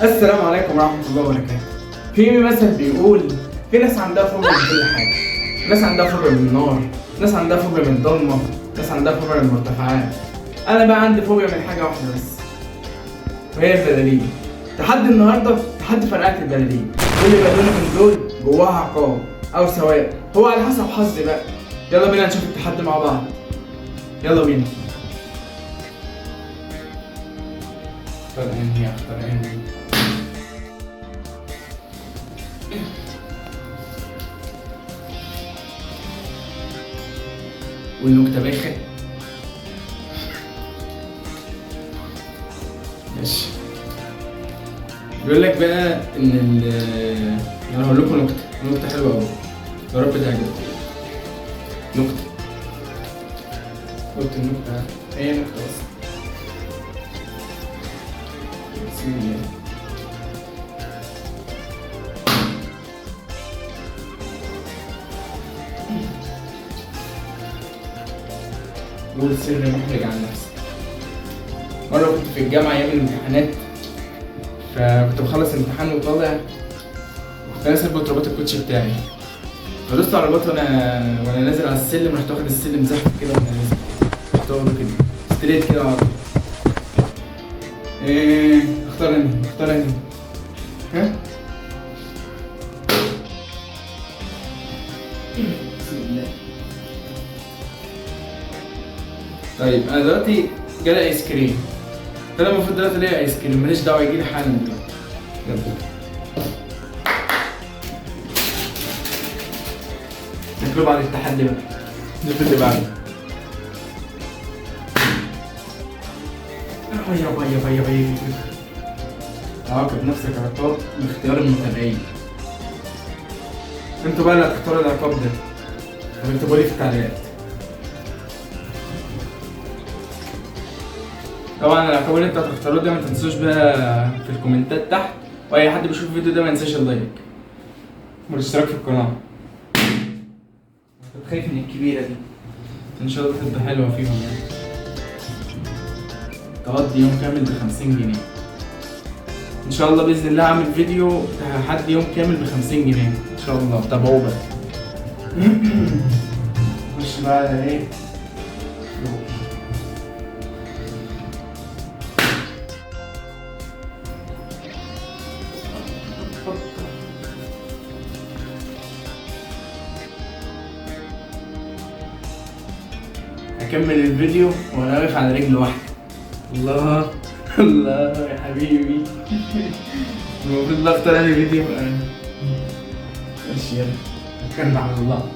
السلام عليكم ورحمة الله وبركاته. في مثل بيقول في ناس عندها فوبيا من كل حاجة، ناس عندها فوبيا من النار، ناس عندها فوبيا من الضلمة، ناس عندها فوبيا من المرتفعات. أنا بقى عندي فوبيا من حاجة واحدة بس، وهي البلالين. تحدي النهاردة تحدي فرقعة البلالين، واللي بلالين من دول جواها عقاب أو ثواب، هو على حسب حظي بقى. يلا بينا نشوف التحدي مع بعض، يلا بينا. اختار انهي اختار انهي والنكتة بايخة. ماشي. بيقول لك بقى ان انا هقول لكم نكتة حلوة قوي، يا رب تعجبكم. نكتة قلت النكتة هي نكتة بس. بسم الله. قول سر محرج عن نفسك. مرة كنت في الجامعة أيام الامتحانات، فكنت بخلص امتحان وطالع، كنت نازل بطربات الكوتشي بتاعي، فدوست على الرباط وانا نازل على السلم، رحت واخد السلم زحف كده وانا نازل، رحت واخده كده ستريت كده على طول. اختار انهي ها؟ بسم الله. طيب انا دلوقتي جالي ايس كريم، فانا المفروض دلوقتي ليا ايس كريم، ماليش دعوه يجيلي حالا دلوقتي. يلا نطلب على التحدي بقى، نشوف اللي بعده. يابا عاقب نفسك عقاب باختيار المتابعين. انتوا بقى اللي هتختاروا العقاب ده، طب اكتبوا لي في التعليقات. طبعا العقاب اللي انتوا هتختاروه ده ما تنسوش بقى في الكومنتات تحت، واي حد بيشوف الفيديو ده ما ينساش اللايك والاشتراك في القناه. كنت خايف من الكبيره دي، ان شاء الله تبقى حلوه فيهم يعني. تقضي يوم كامل ب50 جنيه. ان شاء الله باذن الله اعمل فيديو تحدي يوم كامل ب50 جنيه ان شاء الله، تابعوه بقى. نخش بقى على ايه؟ هكمل الفيديو وانا واقف على رجل واحده. الله الله يا حبيبي. المفروض بقى اختار انهي فيديو. ماشي يلا نتكلم على الله.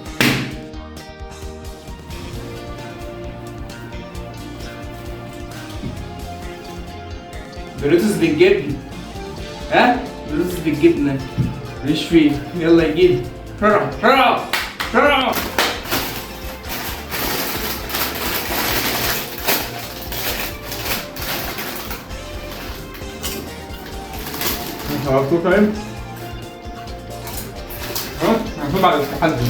دوريتوس بالجبن، ها؟ دوريتوس بالجبنة ماليش فيه، يلا يجيب بسرعة بسرعة بسرعة. عرفتوه فاهم؟ ها؟ هنكون بعد التحدي.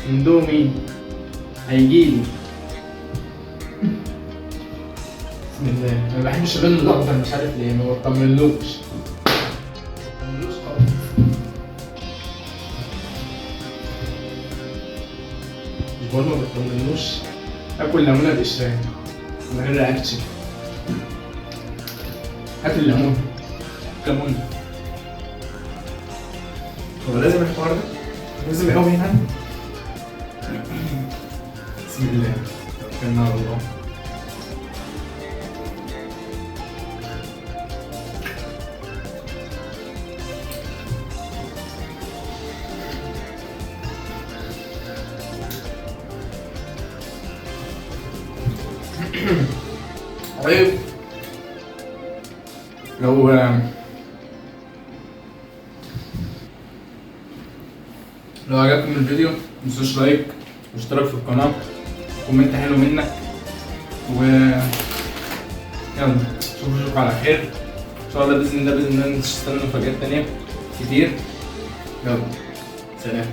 اندومي هيجيلي. بسم الله. ما بحبش اللون الاخضر مش عارف ليه، ما بطمنلوش خالص. مش بقول ما بطمنلوش، اكل ليمونه بقشرها من غير رياكشن. هات الليمون. ليمون هو لازم الحوار ده؟ لازم قوي يعني؟ بسم الله توكلنا على الله. طيب لو عجبكم الفيديو متنسوش لايك واشتراك في القناة، كومنت حلو منك، و يلا اشوفكم على خير ان شاء الله. باذن الله نستنى مفاجآت تانية كتير. يلا سلام.